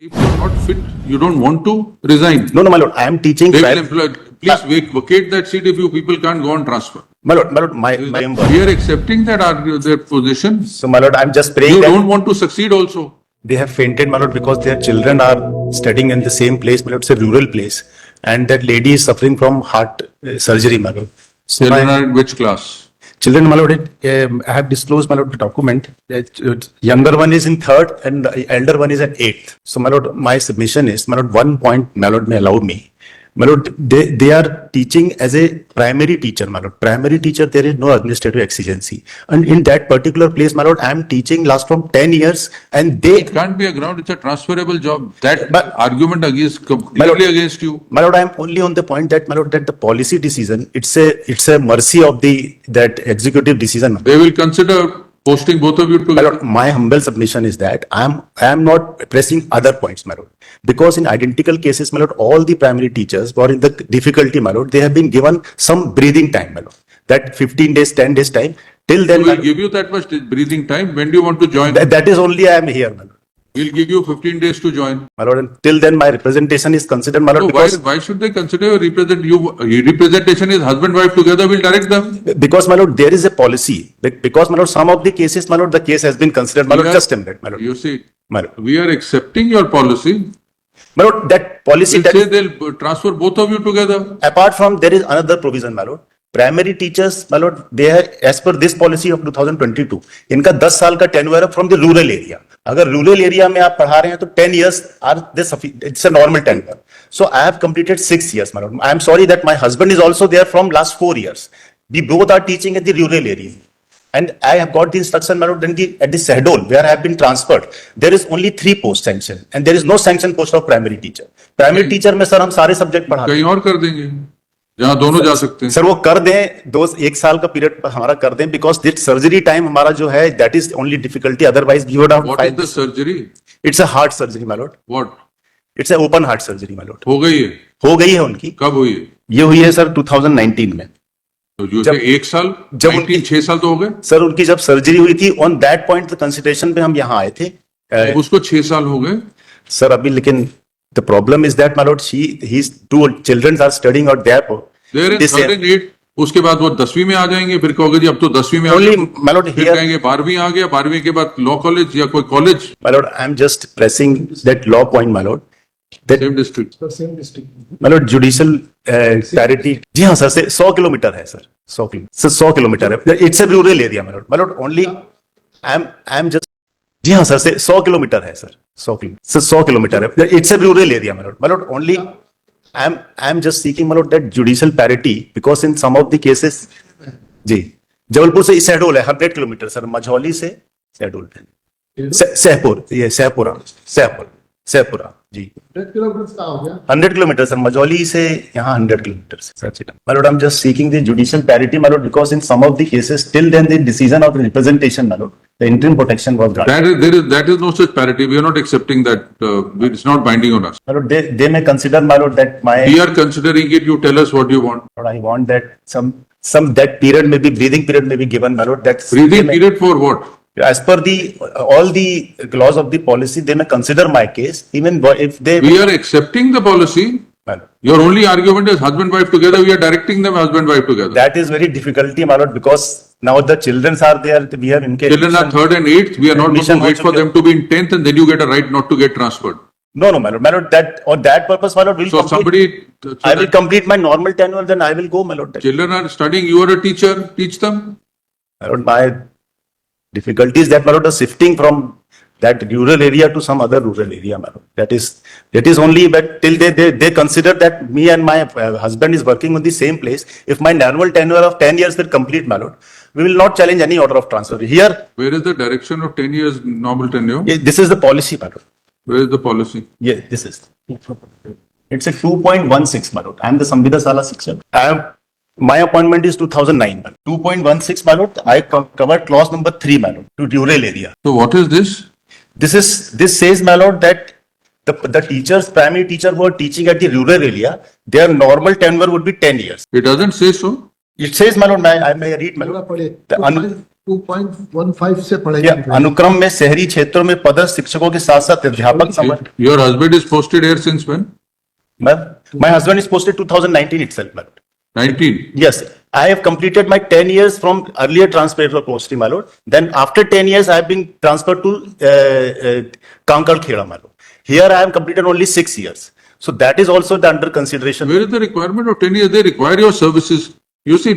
If you're not fit, you don't want to resign. No, my lord, I am teaching. They will employ, please vacate that seat if you people can't go on transfer. My lord, my We are accepting that their position. So, my lord, I'm just praying You that don't want to succeed also. they have fainted, my lord, because their children are studying in the same place, my lord, it's a rural place. And that lady is suffering from heart surgery, my lord. So Children are in which class? Children, my lord, I have disclosed, my lord, the document. Younger one is in third and the elder one is at eighth. So, my lord, my submission is, my lord, 1 point, my lord, may allow me. My lord, they are teaching as a primary teacher, my lord. Primary teacher, there is no administrative exigency. And in that particular place, my lord, I am teaching last from 10 years and they... It can't be a ground, it's a transferable job. That But- argument is completely against you. My lord, I am only on the point that, my lord, that the policy decision, it's a mercy of that executive decision. They will consider posting both of you My together. lord, my humble submission is that I am not pressing other points, my lord. Because in identical cases, my lord, all the primary teachers who are in the difficulty, my lord, they have been given some breathing time, my lord. That 15 days, 10 days time. Till then, We'll give you that much breathing time. When do you want to join? that is only I am here, my lord. We'll give you 15 days to join. My lord, and till then my representation is considered, my lord, So because, why should they consider your representation is husband wife together? We'll direct them. because, my lord, there is a policy. Because, my lord, some of the cases, my lord, the case has been considered, my lord, just a minute, my lord. You see, My lord. we are accepting your policy. My lord, that policy, We'll that say they'll transfer both of you together. apart from, there is another provision, my lord. Primary teachers, my lord, they are, as per this policy of 2022, इनका 10 साल का tenure है from the rural area. अगर rural area में आप पढ़ा रहे हैं तो 10 years are it's a normal tenure. So I have completed 6 years, my lord. I am sorry that my husband is also there from last 4 years. We both are teaching at the rural area. And I have got the instruction, my lord, at the Sehdol, where I have been transferred. There is only 3 posts sanctioned, and there is no sanctioned post of primary teacher. Primary teacher में sir हम सारे subject पढ़ाते हैं. कहीं और कर देंगे जहाँ दोनों जा सकते हैं. सर वो कर दें, 1 साल का पीरियड हमारा कर दें, बिकॉज दिस सर्जरी टाइम हमारा जो है that is only difficulty, otherwise we would have What is the surgery? It's a heart surgery my lord. What? It's a open heart surgery my lord. हो गई है? हो गई है उनकी. कब हुई है? ये हुई है सर 2019 में. तो जो जब- 1 साल, जब 6 साल तो हो गए. सर उनकी जब सर्जरी हुई थी ऑन दैट पॉइंट कंसिडरेशन पे हम यहाँ आए थे. उसको 6 साल हो गए. सर अभी लेकिन the problem is that my lord his 2 children are studying out there. They're in third and eighth. उसके बाद वो 10वीं में आ जाएंगे. फिर कहोगे जी अब तो 10वीं में आ Only, गए. my lord, फिर here- कहेंगे 12वीं आ गया. 12वीं के बाद लॉ कॉलेज या कोई college. My lord, I am just pressing that law point, my lord. That, same district. my lord, judicial parity. जी हाँ सर, से 100 किलोमीटर है सर. 100 किलोमीटर. सर 100 किलोमीटर है. It's a rural area, my lord. My lord, only I am just. जी हाँ sir, से 100 kilometre है sir. 100 kilometre. Sir 100 kilometre है. It's a rural area, my lord. My lord, only I am just seeking, my lord, that judicial parity because in some of the cases, जी जबलपुर से शहडोल है 100 kilometre sir. Majhauli से शहडोल है. सहपुर, ये सहपुरा जी. 100 kilometre sir. Majhauli से यहाँ 100 kilometre sir. My lord, I'm just seeking the judicial parity, my lord, because in some of the cases, till then the decision of the representation, my lord, the interim protection was granted. That is no such parity. We are not accepting that. It's not binding on us. My lord, they may consider, my lord, that We are considering it. You tell us what you want. Lord, I want that some that period may be breathing period may be given, my lord. That's Breathing period for what? as per all the clause of the policy, they may consider my case, even if they. We are accepting the policy. My lord, Your only argument is husband wife together. We are directing them husband wife together. that is very difficulty, my lord, because now the children are there. We have in case. Children are third and eighth. We are not going to Admission wait for also them to be in 10th and then you get a right not to get transferred. No, my lord. My lord, that on that purpose, my lord, will So complete. I will complete my normal tenure, then I will go, my lord. Children are studying. You are a teacher. Teach them. My lord, my difficulty is that, my lord, the shifting from that rural area to some other rural area, my lord. That is only, but till they consider that me and my husband is working on the same place. If my normal tenure of 10 years will complete, my lord, we will not challenge any order of transfer. Here, Where is the direction of 10 years normal tenure? this is the policy, my lord. Where is the policy? Yeah, this is. It's a 2.16, my lord. I am the Samvida Sala Shiksha. My appointment is 2009. 2.16, my lord. I covered clause number 3, my lord, to rural area. So what is this? This says, my lord, that the teachers, primary teacher who are teaching at the rural area, their normal tenure would be 10 years. It doesn't say so. It says, my lord, I may read, my lord. 2.15 से पढ़ेंगे। या अनुक्रम में शहरी क्षेत्रों में पदस्थ शिक्षकों के साथ साथ अध्यापक संबंध। Your husband is posted here since when? My husband is posted 2019 itself, my lord. 19. Yes, I have completed my 10 years from earlier transfer for posting, my lord. Then after 10 years, I have been transferred to Kankal Kheda, my lord. Here I have completed only 6 years. So that is also the under consideration. Where is the requirement of 10 years? They require your services. You see,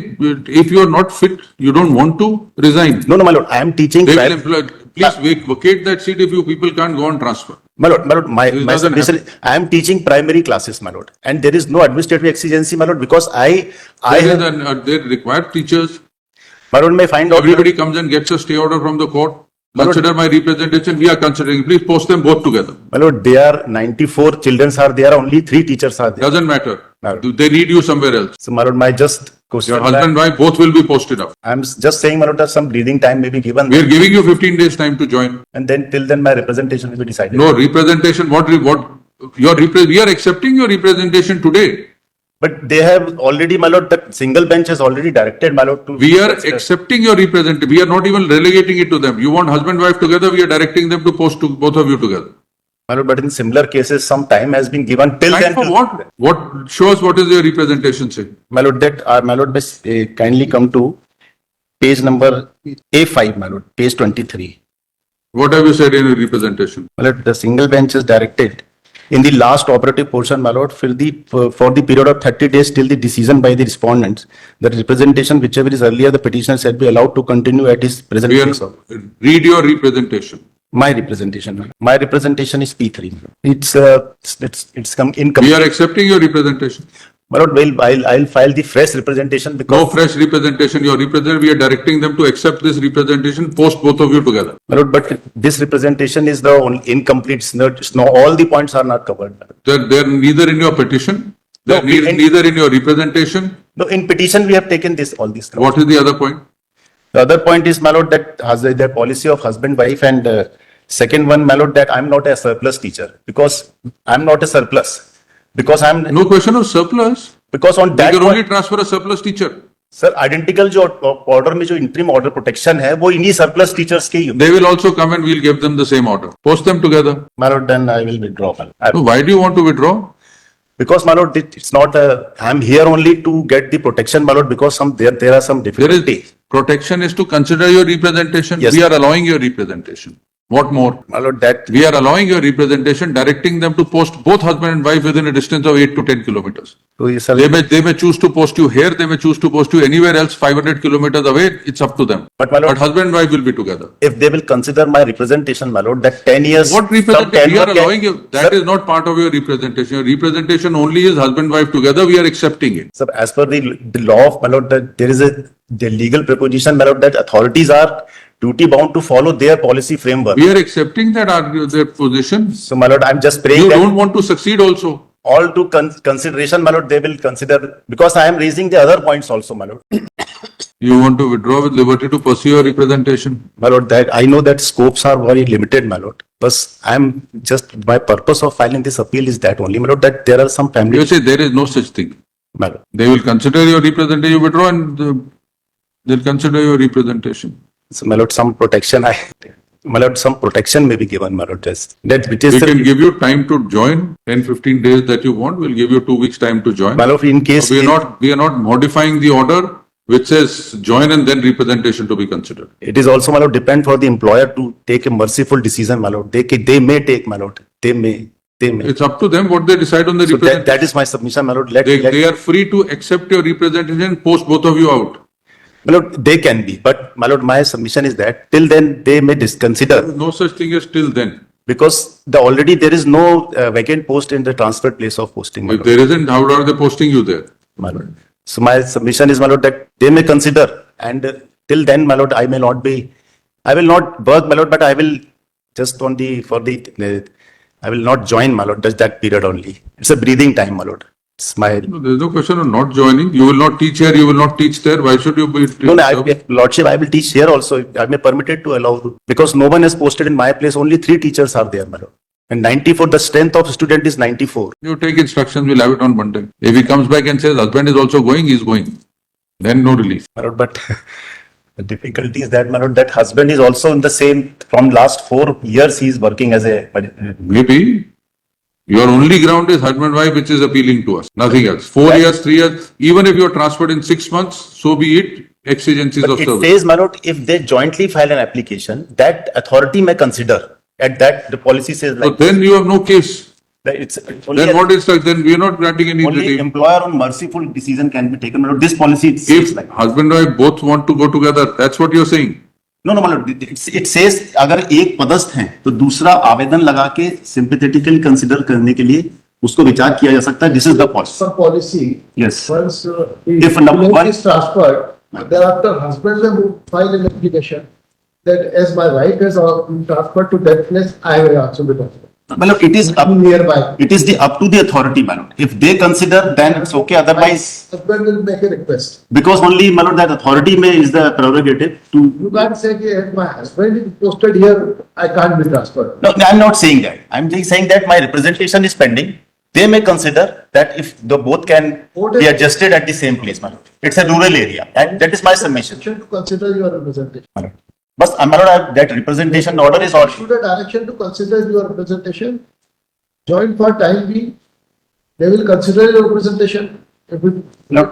if you are not fit, you don't want to resign. No, my lord, I am teaching. They will employ, please vacate that seat if you people can't go on transfer. My lord, my doesn't submission, I am teaching primary classes, my lord, and there is no administrative exigency, my lord, because I They require teachers. my lord, may find out. Everybody comes and gets a stay order from the court. Consider my representation. We are considering. Please post them both together. My lord, there are 94 children are there, only 3 teachers are there. Doesn't matter. No. They need you somewhere else. So, my lord, my just question. Your husband and wife both will be posted up. I'm just saying, my lord, that some breathing time may be given. We are giving you 15 days time to join. And then till then my representation will be decided. No representation. We are accepting your representation today. But they have already, my lord, the single bench has already directed, my lord, to. We are accepting your representation. We are not even relegating it to them. You want husband wife together. We are directing them to post to both of you together. My lord, but in similar cases, some time has been given till then. Time for what? What shows what is your representation say? My lord, that my lord, kindly come to page number A5, my lord, page 23. What have you said in your representation? My lord, the single bench is directed in the last operative portion, my lord, for the period of 30 days till the decision by the respondents, the representation whichever is earlier, the petitioner shall be allowed to continue at his present place of. Read your representation. My representation, my lord. My representation is P3. It's come in. We are accepting your representation. My lord, well, I'll file the fresh representation because. No fresh representation. Your representative, we are directing them to accept this representation, post both of you together. My lord, but this representation is the only incomplete. It's not, all the points are not covered. They're neither in your petition. They're No, neither in your representation. No, in petition we have taken this all these. What is the other point? The other point is, my lord, that has the policy of husband wife, and second one, my lord, that I'm not a surplus teacher because I'm not a surplus. Because I'm No question of surplus. because on They that can only point, transfer a surplus teacher. sir, identical जो order में जो interim order protection है वो इन्हीं surplus teachers के ही. They will also come and we'll give them the same order. Post them together. My lord, then I will withdraw. My lord. So why do you want to withdraw? Because, my lord, it's not I'm here only to get the protection, my lord, because there are some There difficulty. is protection is to consider your representation. Yes. We are allowing your representation. What more? My lord, that We are allowing your representation, directing them to post both husband and wife within a distance of 8 to 10 kilometers. so yes, sir. They may choose to post you here, they may choose to post you anywhere else 500 kilometers away, it's up to them. But, my lord, But husband and wife will be together. if they will consider my representation, my lord, that 10 years. What some representation? We are tenure can- allowing you, that Sir, is not part of your representation. Your representation only is husband and wife together, we are accepting it. Sir, as per the law of, my lord, that there is the legal proposition, my lord, that authorities are duty bound to follow their policy framework. We are accepting that their position. So, my lord, I'm just praying You that don't want to succeed also. all to consideration, my lord, they will consider, because I am raising the other points also, my lord. You want to withdraw with liberty to pursue your representation. My lord, that I know that scopes are very limited, my lord. But I'm just, my purpose of filing this appeal is that only, my lord, that there are some You families. say there is no such thing. My lord. They will consider your representation, you withdraw and they'll consider your representation. So, my lord, some protection, my lord, some protection may be given, my lord, just that which is, We can give you time to join, 10-15 days that you want, we'll give you 2 weeks time to join. my lord, in case. We are not modifying the order which says join and then representation to be considered. It is also, my lord, depend for the employer to take a merciful decision, my lord. They may take, my lord. They may. It's up to them what they decide on the So representation. that is my submission, my lord. They are free to accept your representation, post both of you out. My lord, they can be, but my lord, my submission is that till then they may consider, No such thing as till then. because already there is no vacant post in the transferred place of posting, my If lord. there isn't, how are they posting you there? My lord. So my submission is, my lord, that they may consider, and till then, my lord, I will not work, my lord, but I will just I will not join, my lord, just that period only. It's a breathing time, my lord. It's my, No, there is no question of not joining. You will not teach here, you will not teach there. Why should you be? no, lordship, I will teach here also. I may permitted to allow, because no one has posted in my place, only 3 teachers are there, my lord. And 94, the strength of student is 94. You take instructions, we'll have it on Monday. If he comes back and says husband is also going, he's going. Then no relief. My lord, but The difficulty is that, my lord, that husband is also in the same, from last 4 years he is working as a, Maybe your only ground is husband wife, which is appealing to us, nothing else. 4 years, 3 years, even if you are transferred in 6 months, so be it. Exigencies of it service. says, my lord, if they jointly file an application, that authority may consider. At that, the policy says So like. then you have no case. that it's only, Then what is like? Then we are not granting any only relief. employer on merciful decision can be taken. My lord, this policy it says If like. husband and wife both want to go together, that's what you're saying. No, my lord, it says अगर एक पदस्थ है तो दूसरा आवेदन लगा के sympathetically consider करने के लिए उसको विचार किया जा सकता है. This is the policy. Some policy. Yes. Once If number one- is transferred, thereafter husband will file an application that as my wife has been transferred to that place, I will also be transferred. My lord, it is up. Nearby. It is the up to the authority, my lord. If they consider, then it's okay. Otherwise, Husband will make a request. because only, my lord, that authority may is the prerogative to. You can't say that my husband is posted here, I can't be transferred. No, I'm not saying that. I'm just saying that my representation is pending. They may consider that if the both can be adjusted at the same place, my lord. It's a rural area, and that is my submission. Direction to consider your representation. My lord. But my lord, that representation order is ordered. Issue a direction to consider your representation. Join for time being. They will consider your representation. If it Lord,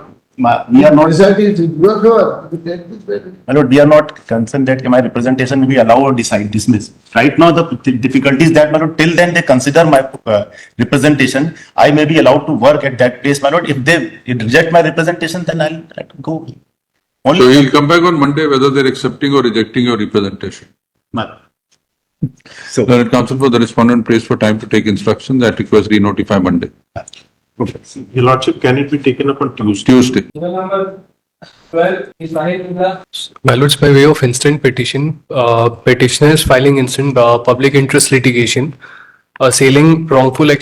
we are not. result is in your favor, you take this way. My lord, we are not concerned that my representation will be allowed or decide dismiss. Right now, the difficulty is that, my lord, till then they consider my representation. I may be allowed to work at that place, my lord. If they reject my representation, then I'll go. So Only. he'll come back on Monday whether they're accepting or rejecting your representation. So, Learned counsel for the respondent prays for time to take instruction that request re-notify Monday, Your Lordship, can it be taken up on Tuesday? Tuesday. Number 12 is filed in the My lords, by way of instant petition, petitioner is filing instant public interest litigation, assailing wrongful action